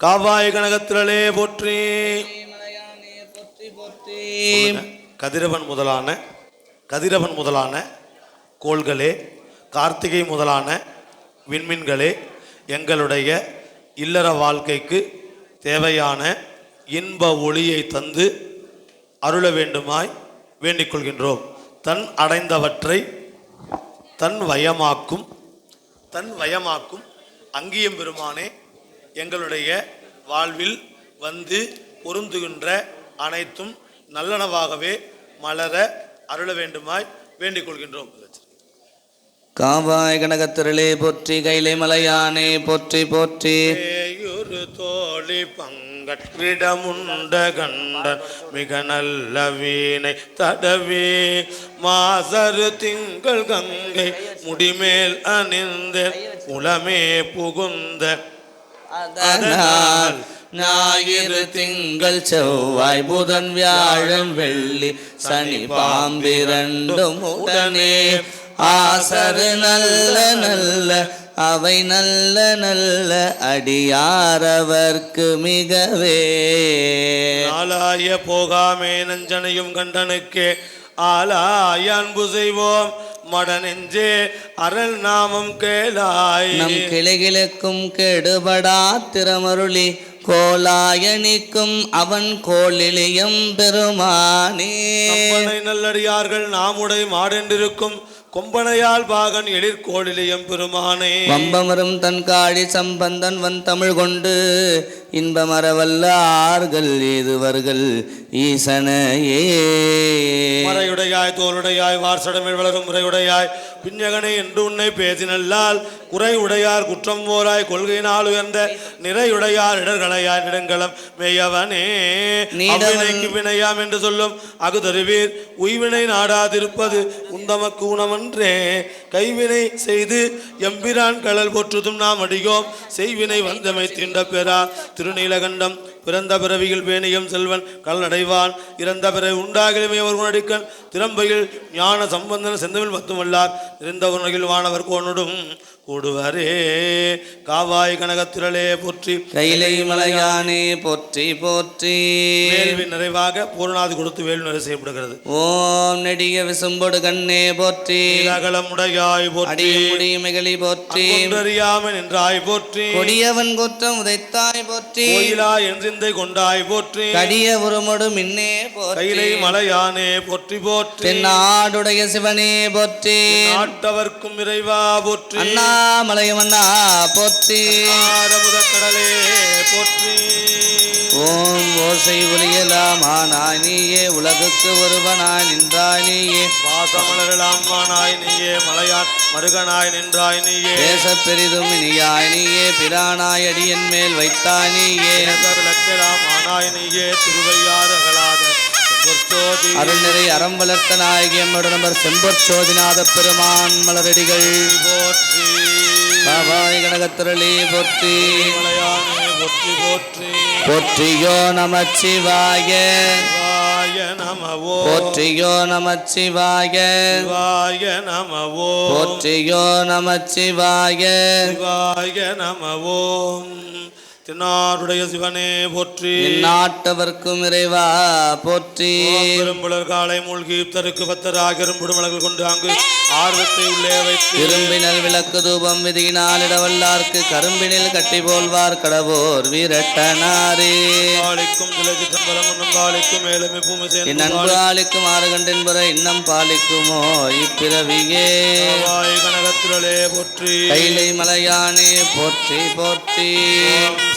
காவாய் கனகத்திரளே போற்றி. கதிரவன் முதலான கோள்களே, கார்த்திகை முதலான விண்மீன்களே, எங்களுடைய இல்லற வாழ்க்கைக்கு தேவையான இன்ப ஒளியை தந்து அருள வேண்டுமாய் வேண்டிக் கொள்கின்றோம். தன் அடைந்தவற்றை தன் வயமாக்கும் அங்கியம் பெருமானே, எங்களுடைய வாழ்வில் வந்து பொருந்துகின்ற அனைத்தும் நல்லனவாகவே மலர அருள வேண்டுமாய் வேண்டிக் கொள்கின்றோம். காவாய் கனகத்திரளே போற்றி, கைலை மலையானே போற்றி போற்றி. தோழி பங்கற்றிடமுண்ட கண்டன் மிக நல்ல வீணை தடவே மாசரு திங்கள் கங்கை முடிமேல் அணிந்த உளமே புகுந்த அதனால் ஞாயிறு திங்கள் செவ்வாய் புதன் வியாழன் வெள்ளி சனி பாம்பிரண்டும் உடனே ஆசரு நல்ல நல்ல அவை நல்ல நல்ல அடியாரவர்க்கு மிகவே ஆலாய போகாமே நஞ்சனையும் கண்டனுக்கே ஆலாய அன்பு செய்வோம் மடனெஞ்சே அருள் நாமம் கேளாய். நம் கிளைகளுக்கும் கெடுபடா திறமருளி கோலாயணிக்கும் அவன் கோளிலியம் பெருமானே. நல்லடியார்கள் நாமுடை மாடென்றிருக்கும் கொம்பனையால் பாகன் எழிற்கோளிலியம் பெருமானே. வம்பமரும் தன் காழி சம்பந்தன் வன் தமிழ் கொண்டு இன்பமரவல்ல ஆர்கள் ஏதுவர்கள் ஈசனையே. மறையுடையாய் தோளுடையாய் வார்சடமிழ் வளரும் முறையுடையாய் பிஞ்சகனை என்று உன்னை பேசினல்லால் குறை உடையார் குற்றம் போராய் கொள்கையினால் உயர்ந்த நிறையுடையார் இடர்களையாய் நெடுங்களம் மேயவனே. அவ்வினைக்கு வினையாம் என்று சொல்லும் அகுதருவீர் உய்வினை நாடாதிருப்பது உந்தமக்கு ஊனமன்றே. கைவினை செய்து எம்பிரான் கடல் போற்றுதும் நாம் அடியோம் செய்வினை வந்தமை தீண்ட பெறா திருநீலகண்டம் பிறந்த பிறவியில் பேணியம் செல்வன் கல்நடைவான் இறந்த பிறவி உண்டாகிலுமே ஒரு குணடிக்கன் திறம்பையில் ஞான சம்பந்தன செந்தமிழ் மத்துமல்லார் இருந்தவர்கள் வானவர் கோனுடும் கூடுவரே. காவாய் கனகத்திரளே போற்றி, கைலை மலையானே போற்றி போற்றி. வேள்வி நிறைவாக பூர்ணாதி கொடுத்து வேள்வி நிறைவு செய்யப்படுகிறது. ஓம் நெடிய விசும்பொடு கண்ணே போற்றி, அகலமுடையாய் போற்றி, முடியுமைகளி போற்றி, அறியாமல் நின்றாய் போற்றி, கொடியவன் குற்றம் உதைத்தாய் போற்றி, கோயிலா என்று சிந்தை கொண்டாய் போற்றி. கடிய உருமொடு மின்னே போற்றி. கைலை மலையானே போற்றி போற்றி. தென்னாடுடைய சிவனே போற்றி. நாட்டவர்க்கும் இறைவா போற்றி. அண்ணாமலையமன்னா போற்றி. முதற்கடலே போற்றி. ஓம் ஓசை ஒலியலாம் ஆனாய் நீயே, உலகுக்கு ஒருவனாய் நின்றாய் நீயே, வாசமலரலாம் வானாய் நீயே, மலையான் மருகனாய் நின்றாய் நீயே, பேச பெரிதும் இனியாய் நீயே, பிரானாய் அடியன் மேல் வைத்தாய் நீயே, லட்சலாம் ஆனாய் நீயே, திருவையாறுகளாத அருள்நிறை அறம் வளர்த்த நாயகியம் நம்பர் செம்பொற்சோதிநாத பெருமான் மலரடிகள் போற்றி. பாபாய் கனகத்திரளி போற்றி. மலையானே போற்றி போற்றி. போற்றியோ நமச்சிவாய நமவோ. போற்றியோ நமச்சிவாய நமவோ. போற்றியோ நமச்சிவாய நமவோ. தென்னாடுடைய சிவனே போற்றி. நாட்டவர்க்கும் இறைவா போற்றி. பெரும்புலர் காலை மூழ்கி தருக்கு பத்தராக இரும்புடுமலர்கள் கொண்டு அங்கு ஆர்வத்தை உள்ளே வைத்து இரும்பினல் விளக்கு தூபம் விதியினால் இடவல்லார்க்கு கரும்பினில் கட்டி போல்வார் கடவோர் வீரட்டனாரே. பாலிக்கும் துளசி தம்பரம் உண்ணும் பாலிக்கும் மேலுமே பூமி என் அன்பு ஆளிக்கும் ஆறு கண்டின்புற இன்னம் பாலிக்குமோ இப்பிறவியே. கனகத்திரளே போற்றி. கைலை மலையானே போற்றி போற்றி.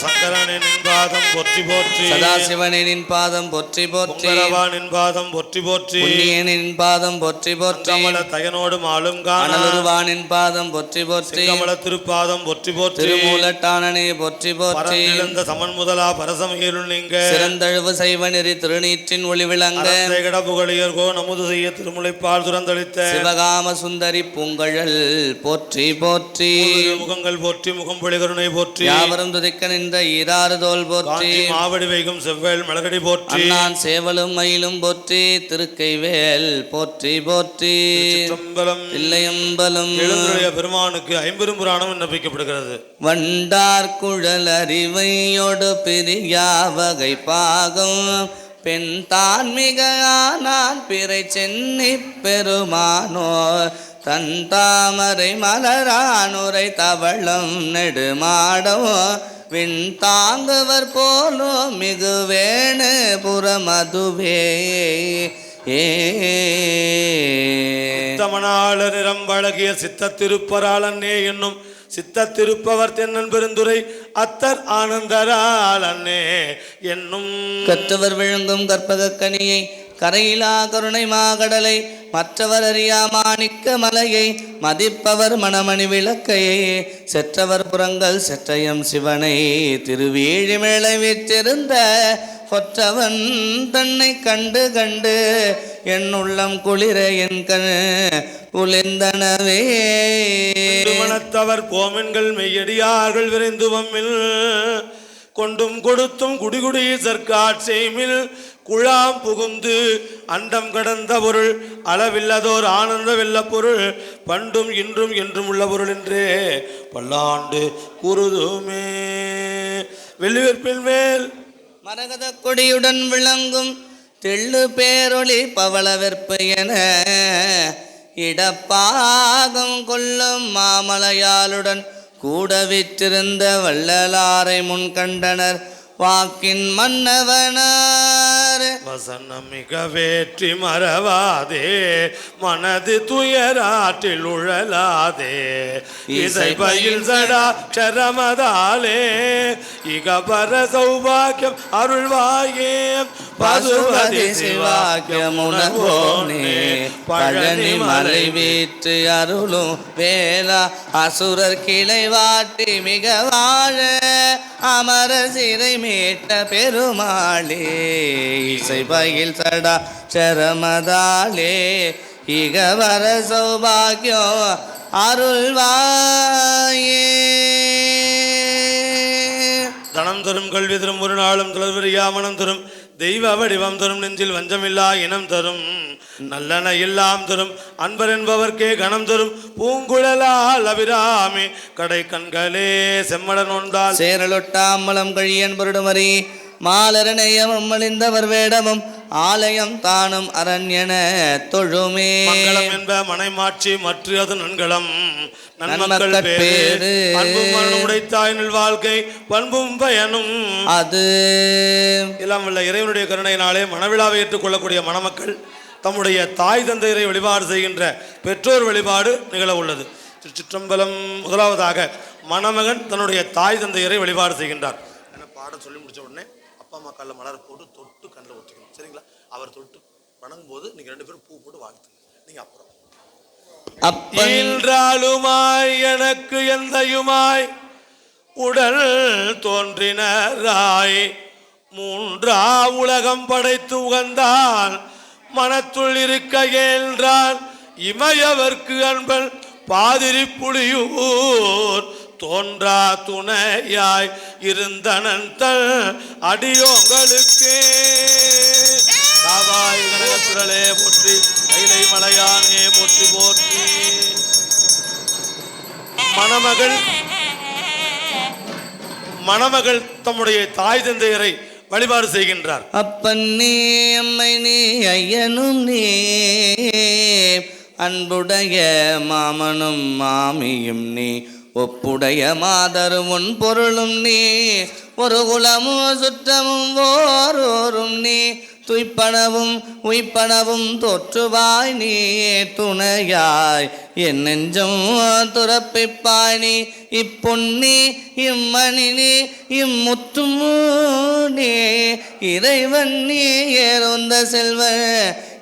சங்கரனின் பாதம் போற்றி போற்றி. சதாசிவனின் பாதம் போற்றி போற்றி. பொங்கரவானின் பாதம் போற்றி போற்றி. புண்ணியனின் பாதம் போற்றி போற்றி. கமல தயனோடு மாலும் காணலுருவானின் பாதம் போற்றி போற்றி. கமல திருப்பாதம் போற்றி போற்றி. திருமூலட்டானனே போற்றி போற்றி. பரந்திழந்த சமன் முதலா பரசமையருள் நீங்க சிறந்தழுவு சைவ நெறி திருநீற்றின் ஒளி விளங்க புகழியர்கோ நமுது செய்ய திருமுலைப்பால் துறந்தளித்த சிவகாம சுந்தரி பூங்கழல் போற்றி போற்றி. முகங்கள் போற்றி முகம் பொழிகருணை போற்றி. யாவரும் துதிக்க நின்ற ஈராறு தோல் போற்றி. மாவடி வைகும் செவ்வேல் மலகடி போற்றி. நான் சேவலும் மயிலும் போற்றி. திருக்கைவேல் போற்றி போற்றி. இல்லையம்பலம் எழுந்துடைய பெருமானுக்கு ஐம்பெரும் புராணம் விண்ணப்பிக்கப்படுகிறது. வண்டார் குழல் அறிவையோடு பிரியா வகை பாகம் பெண் தான் மிக ஆனான் பிறை சென்னி பெருமானோர் தன் தாமரை மலரானுரை தவளம் நெடுமாடம் விண் தாங்குவர் போலோ மிகு வேணு புறமதுவே. தமிழர் நிறம் வழகிய சித்த திருப்பராளன்னே என்னும் சித்த திருப்பவர் தென்னன் பெருந்துரை அத்தர் ஆனந்தராளன்னே என்னும் கற்றவர் விழுங்கும் கற்பக கனியை கரையிலா கருணை மாகடலை மற்றவர் அறியா மாணிக்க மலையை மதிப்பவர் மணமணி விளக்கையை செற்றவர் புறங்கள் செற்றயம் சிவனை திருவீழி மேளை வீற்றிருந்த கொற்றவன் தன்னை கண்டு கண்டு என் உள்ளம் குளிர என் கண் உளிர்ந்தனவே. மனத்தவர் போமென்கள் மெய்யடியார்கள் விரைந்து வம்மில் கொண்டும் கொடுத்தும் குடிகுடி சர்க்காட்சேமில் குழாம் புகுந்து அண்டம் கடந்த பொருள் அளவில்லதோர் ஆனந்த வெல்ல பொருள் பண்டும் இன்றும் என்றும் உள்ள பொருள் என்றே பல்லாண்டு கூறுதுமே. வெள்ளிவெற்பில் மேல் மரகத கொடியுடன் விளங்கும் தெள்ளு பேரொளி பவள வெற்பு என இடப்பாகம் கொள்ளும் மாமலையாளுடன் கூட விற்றிருந்த வள்ளலாரை முன் கண்டனர் வாக்கின் மன்னவனார். வசனம் மிக வேற்றி மறவாதே மனது துயராற்றில் உழலாதே இசை பயில் சடா சரமதாலே இகபர சௌபாக்கியம் அருள்வாயே பசுபதி சிவாக்கியம் உணர்வோனே பழனி மலை வீற்று அருளும் வேளா அசுரர் கிளை வாட்டி மிக வாழ அமர சிறை மீட்ட பெருமாளே இசை பயில் சடா சரமதாலே இகவர சௌபாகியம் அருள்வாயே. தனம் தரும் கல்வி தரும் ஒரு நாளும் தொடர்பறியா மனம் தரும் தெய்வ வடிவம் தரும் நெஞ்சில் வஞ்சமில்லா இனம் தரும் நல்லன எல்லாம் தரும் அன்பர் என்பவர்க்கே கணம் தரும் பூங்குழலால் அபிராமி கடை கண்களே செம்மடன் ஒன்றால் சேரலொட்டாமலம் கழியன் பொருடுமறி மாலரணையமும் அழிந்தவர் வேடமும் ஆலயம் தானும் அரண்யன தொழுமே. மங்களம் என்ப மனைமாட்சி மற்ற அது நன்களம் நன்மக்கள் பேரு அன்பும் உடைத்தாய் நல் வாழ்க்கை பண்பும் பயனும் அது எல்லாம் உள்ள இறைவனுடைய கருணையினாலே மணவிழாவை ஏற்றுக்கொள்ளக்கூடிய மணமக்கள் தம்முடைய தாய் தந்தையரை வழிபாடு செய்கின்ற பெற்றோர் வழிபாடு நிகழ உள்ளது. திருச்சிற்றம்பலம். முதலாவதாக மணமகன் தன்னுடைய தாய் தந்தையரை வழிபாடு செய்கின்றார். என்ன பாடம் சொல்லி முடிச்ச உடனே அப்பா அம்மா காலில் மலர் போட்டு தொட்டு கண்ணில் ஒத்துக்கணும். சரிங்களா? அவர் தொட்டு வணங்கும் போது நீங்க 2 பேரும் பூ போட்டு வாழ்த்துங்க. நீங்க அப்புறம் என்றாலுமாய் எனக்கு எந்தையுமாய் உடல் தோன்றினராய் மூன்றா உலகம் படைத்து உகந்தான் மனத்துள் இருக்க என்றான் இமையவர்க்கு அன்பன் பாதிரி புலியூர் தோன்றா துணையாய் இருந்தனந்தல் அடியோங்களுக்கு காவாய் கனகத்திரளே போற்றி கைலை மலையானே போற்றி போற்றி. மணமகள் தம்முடைய தாய் தந்தையரை வழிபாடு செய்கின்றார். அப்பன் நீ அம்மை நீ ஐயனும் நீ அன்புடைய மாமனும் மாமியும் நீ ஒப்புடைய மாதரும் உன் பொருளும் நீ ஒரு குலமும் சுற்றமும் ஓரோரும் நீ துய்ப்பனவும் உய்ப்பனவும் தோற்றுவாய் நீ துணையாய் என் நெஞ்சம் துறப்பிப்பாய் நீ இப்பொன்னி இம்மணி நீ இம்முத்தும் நீ இறைவன் நீ ஏறொந்த செல்வ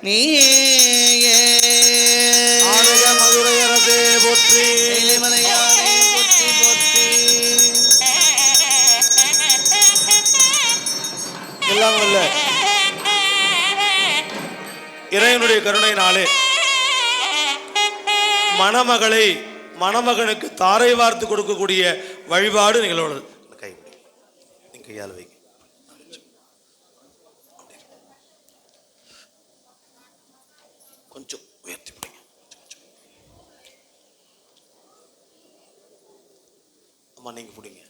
நீ மதுரை அரசே போற்றி மலையானே போற்றி போற்றி. எல்லாம் வல்ல இறைவனுடைய கருணையினாலே மணமகனுக்கு தாரை வார்த்து கொடுக்கக்கூடிய வழிபாடு நிகழ்வுள்ளது. கை நீங்க கையால் வைங்க. கொஞ்சம் உயர்த்தி பிடிங்க. அம்மா நீங்க பிடிங்க.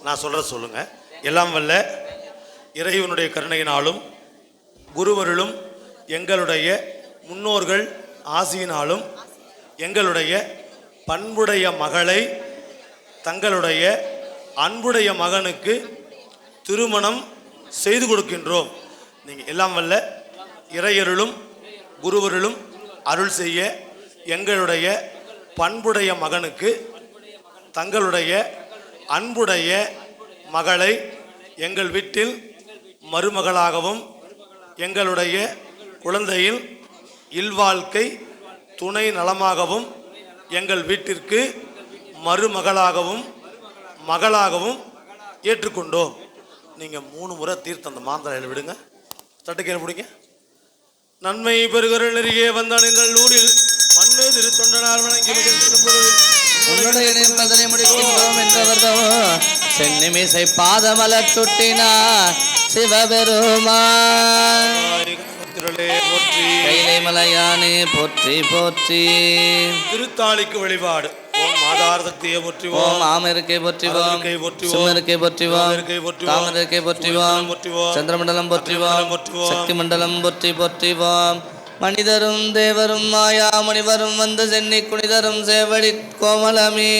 நான் சொல்ற சொல்லுங்க. எல்லாம் வல்ல இறைவனுடைய கருணையினாலும் குருவருளும் எங்களுடைய முன்னோர்கள் ஆசியினாலும் எங்களுடைய பண்புடைய மகளை தங்களுடைய அன்புடைய மகனுக்கு திருமணம் செய்து கொடுக்கின்றோம். நீங்கள் எல்லாம் வல்ல இறையருளும் குருவருளும் அருள் செய்ய எங்களுடைய பண்புடைய மகனுக்கு தங்களுடைய அன்புடைய மகளை எங்கள் வீட்டில் மருமகளாகவும் எங்களுடைய குழந்தையின் இல்வாழ்க்கை துணை நலமாகவும் எங்கள் வீட்டிற்கு மருமகளாகவும் மகளாகவும் ஏற்றுக்கொண்டோம். நீங்கள் 3 முறை தீர்த்த அந்த மாந்திரையில் விடுங்க. தட்டுக்கையில் பிடிங்க. நன்மை பெறுகிற நெறியே வந்தான் எங்கள் ஊரில் மண்ணு திருத்தொண்டனார் வணங்கி உன்னுடைய நிர்மதனை முடிக்கின்றோம் என்றவர்தோ சென்னிமிசை பாதமலர் சுட்டினார் சிவபெருமான். கைலை மலையானே போற்றி போற்றி. திருத்தாளிக்கு வழிபாடு. ஓம் ஆதார சக்தியை போற்றிவோம். ஓம் ஆமருக்கை போற்றிவோம். சுமருக்கை போற்றிவோம். தாமருக்கை போற்றிவோம். சந்திரமண்டலம் போற்றிவோம். சக்தி மண்டலம் போற்றி போற்றிவோம். மனிதரும் தேவரும் மாயா முனிவரும் வந்து சென்னி குனிதரும் சேவடி கோமலமே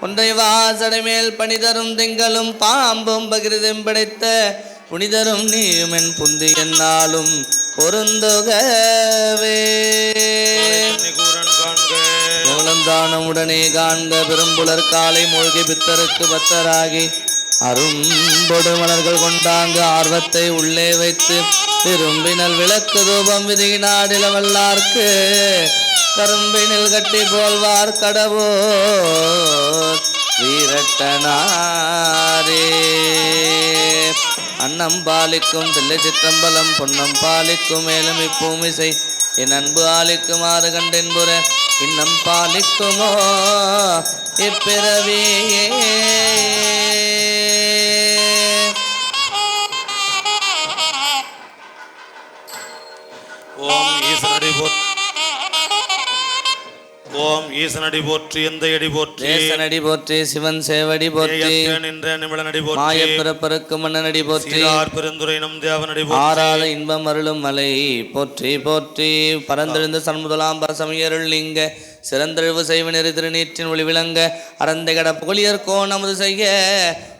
ஒன்றை வாசடை மேல் பணிதரும் திங்களும் பாம்பும் பகிர்தும் படைத்த புனிதரும் நீமென் புந்தி என்னாலும் பொருந்துகவே. கோலந்தானம் உடனே காண்க பெரும்புலர் காலை மூழ்கி பித்தருக்கு பத்தராகி அரும்பொடு மலர்கள் கொண்டாங்கு ஆர்வத்தை உள்ளே வைத்து திரும்பினல் விளக்கு தூபம் விதியினாடில வல்லார்க்கு கரும்பினில் கட்டி போல்வார் கடவோ வீரட்டனாரே. அன்னம் பாலிக்கும் தில்லை சிற்றம்பலம் பொன்னம் பாலிக்கும் மேலும் இப்பூமிசை என் அன்பு ஆலிக்குமாறு கண்டென்புற இன்னம் பாலிக்குமோ இப்பிறவியே. ஓம் ஈஸ்வரடி போற்றி. ஓம் ஈசனடி போற்றி எந்தையடி போற்றி தேசனடி போற்றி சிவன் சேவடி போற்றி நின்ற நிமிடனடி போற்றி மாய பிறப்பருக்கு மன்னனடி போற்றி பெருந்துரை நம் தேவனடி போற்றி ஆறாத இன்பம் அருளும் மலை போற்றி போற்றி பரந்தெழுந்த சண்முதலாம் பரசமயருள் லிங்க சிறந்தெழுவு செய்வ நெறி திருநீற்றின் ஒளி விளங்க அறந்தைகட புகழியர் கோணமது செய்ய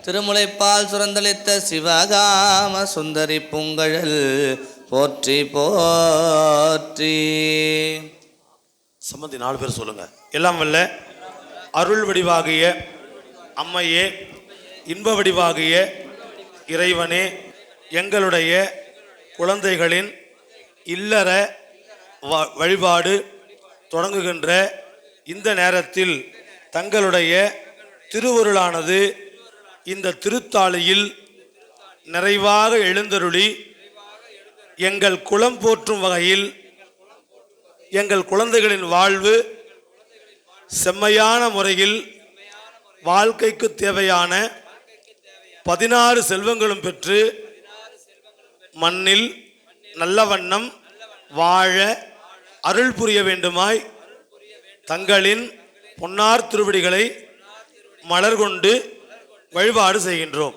திருமுலைப்பால் சுரந்தளித்த சிவகாம சுந்தரி பூங்கழல் போற்றி போற்றி. சம்பந்தி 4 பேர் சொல்லுங்க. எல்லாம் வல்ல அருள் வடிவாகிய அம்மையே, இன்ப வடிவாகிய இறைவனே, எங்களுடைய குழந்தைகளின் இல்லற வழிபாடு தொடங்குகின்ற இந்த நேரத்தில் தங்களுடைய திருவருளானது இந்த திருத்தாளியில் நிறைவாக எழுந்தருளி எங்கள் குலம் போற்றும் வகையில் எங்கள் குழந்தைகளின் வாழ்வு செம்மையான முறையில் வாழ்க்கைக்கு தேவையான 16 செல்வங்களும் பெற்று மண்ணில் நல்ல வண்ணம் வாழ அருள் புரிய வேண்டுமாய் தங்களின் பொன்னார் திருவடிகளை மலர் கொண்டு வழிபாடு செய்கின்றோம்.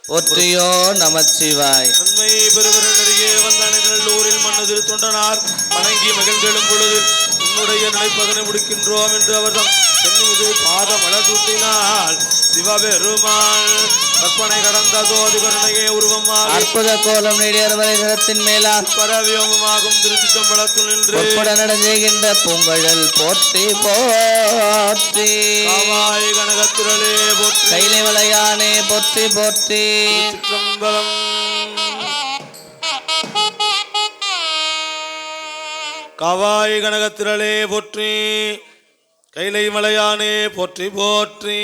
ஒற்றியோ நமச்சிவாய். நன்மை பெறுவரிடையே வந்தூரில் மன்னதில் தொண்டனார் வணங்கி மகிழ்ந்தெழும் பொழுது உன்னுடைய நினைப்பதனை முடிக்கின்றோம் என்று அவர்தம் சென்னுவது பாத மலர் சூட்டினால் சிவபெருமாள் கற்பனை கடந்த ஜோதி கருணையே உருவமாக அற்புத கோலம் நீடியத்தின் மேலால் பரவியமாகும் திருச்சிற்றம்பலத்துள் நின்று நடந்துகின்ற பூங்கழல் போற்றி போற்றி. காவாய் கனகத்திரளே போற்றி கைலை வளையானே போற்றி போற்றி. சிற்றம்பலம் காவாய் கனகத்திரளே போற்றி கைலை மலையானே போற்றி போற்றி.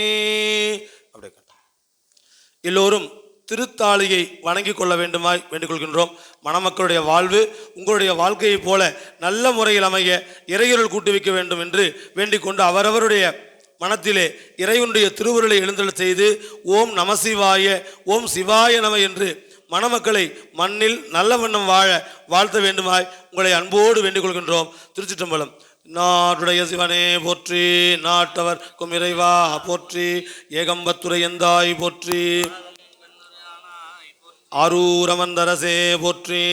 எல்லோரும் திருத்தாளியை வணங்கி கொள்ள வேண்டுமாய் வேண்டிக் கொள்கின்றோம். மணமக்களுடைய வாழ்வு உங்களுடைய வாழ்க்கையைப் போல நல்ல முறையில் அமைய இறையருள் கூட்டி வைக்க வேண்டும் என்று வேண்டிக் கொண்டு அவரவருடைய மனத்திலே இறைவனுடைய திருவுருளை எழுந்தருளச் செய்து ஓம் நமசிவாய ஓம் சிவாய நம என்று மணமக்களை மண்ணில் நல்ல வண்ணம் வாழ வாழ்த்த வேண்டுமாய் உங்களை அன்போடு வேண்டிக் கொள்கின்றோம். திருச்சிற்றம்பலம். நாடுடைய சிவனே போற்றி, நாட்டவர்க்கும் இறைவா போற்றி, ஏகம்பத்துரை எந்தாய் போற்றி, ஆரூரமந்தரசே போற்றி.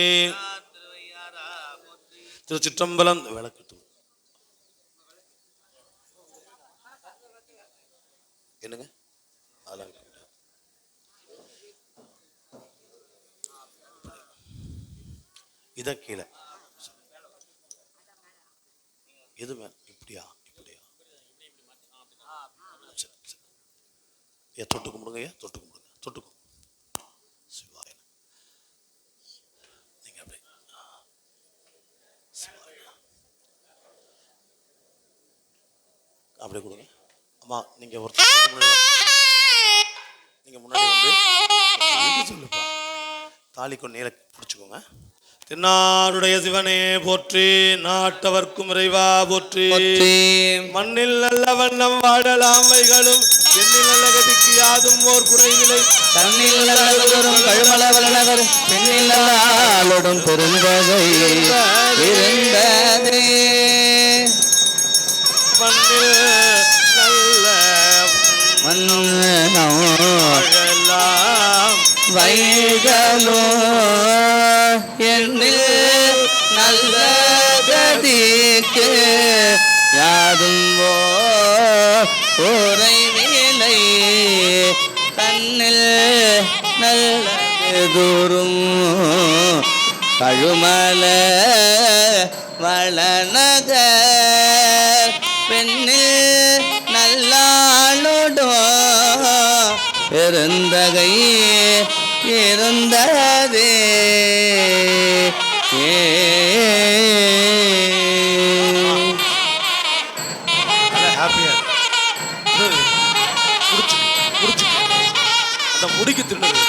திருச்சிற்றம்பலம். விளக்கு என்னங்க இத கீழே எது இப்படியா இப்படியா தொட்டு கும்பிடுங்க, தொட்டு கும்பிடுங்க, தொட்டு கும்பிடுங்க. சிவாய நீங்க அப்படி அப்படி கொடுங்க. அம்மா நீங்க நீங்க முன்னாடி வந்து சொல்லுப்பா தாலி கொண்டீரை பிடிச்சுக்கோங்க. தென்னாருடைய சிவனே போற்றி, நாட்டவர்க்கும் இறைவா போற்றி. மண்ணில் நல்ல வண்ணம் வாழலாம் வைகளும் எண்ணில் நல்ல கதிக்கு யாதும் ஓர் குறைவில்லை. தண்ணில் நல்லவரும் கழுமல வல்லவர் பெண்ணில் நல்லாளுடன் பெருந்தகை இருந்ததே. மண்ணில் நல்ல வாழலாம் வைகளோ எண்ணில் நல்ல கதிக்கு யாதும் ஓரைவிலை. கண்ணில் நல்லதுரும் கழுமல வளநகர் பெண்ணில் நல்லாளுடோ பெருந்தகை இருந்ததே. அந்த முடிக்கு திருநது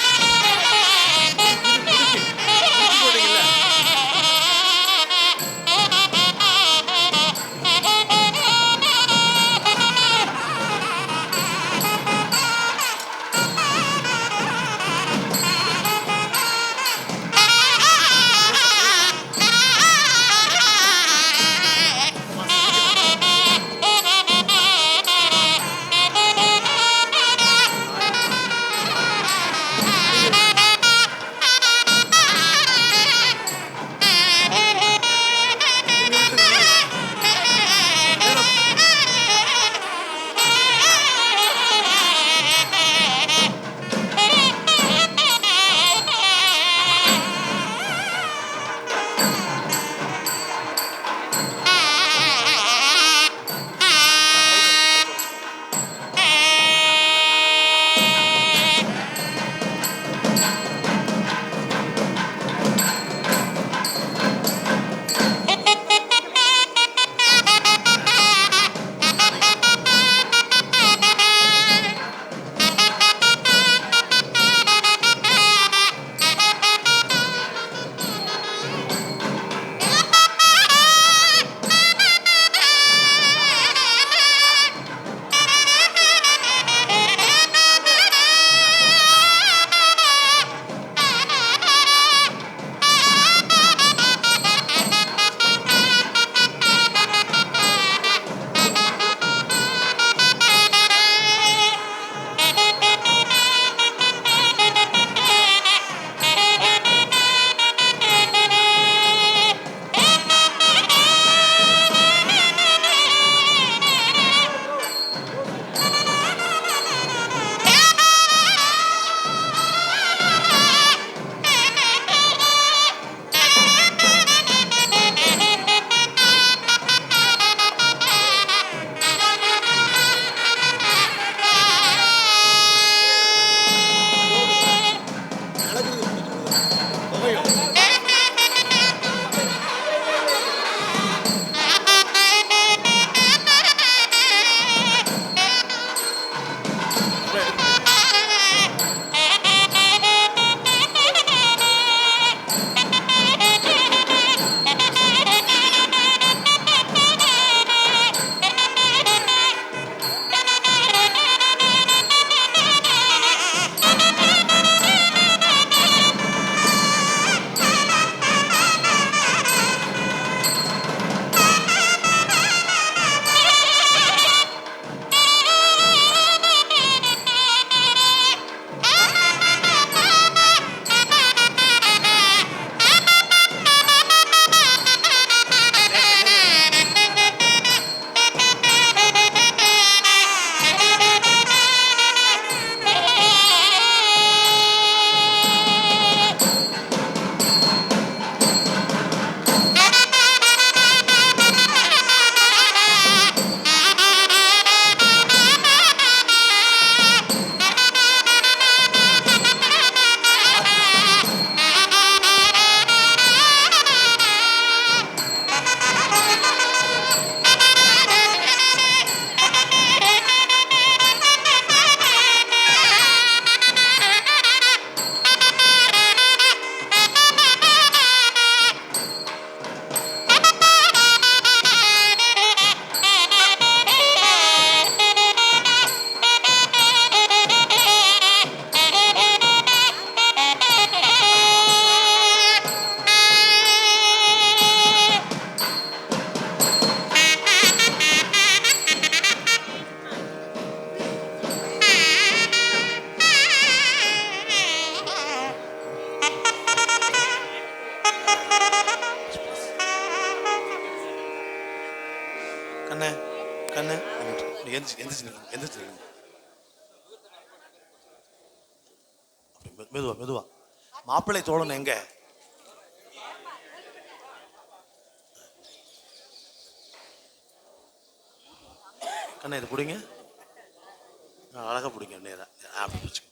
கண்ணே கண்ணே எந்திரிச்சு எந்திரிச்சு நில்லுங்க, எந்திரிச்சு நில்லுங்க. அப்படி மெதுவா மெதுவா. மாப்பிள்ளை தோழன் எங்க? கண்ணா இது பிடிங்க, அழகா பிடிங்க, நேரா அப்படி பிடிச்சிங்க.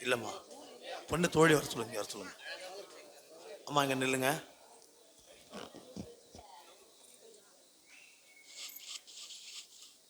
இல்லைம்மா பொண்ணு தோழி வர சொல்லுங்க, வர சொல்லுங்க. அம்மா இங்கே நில்லுங்க.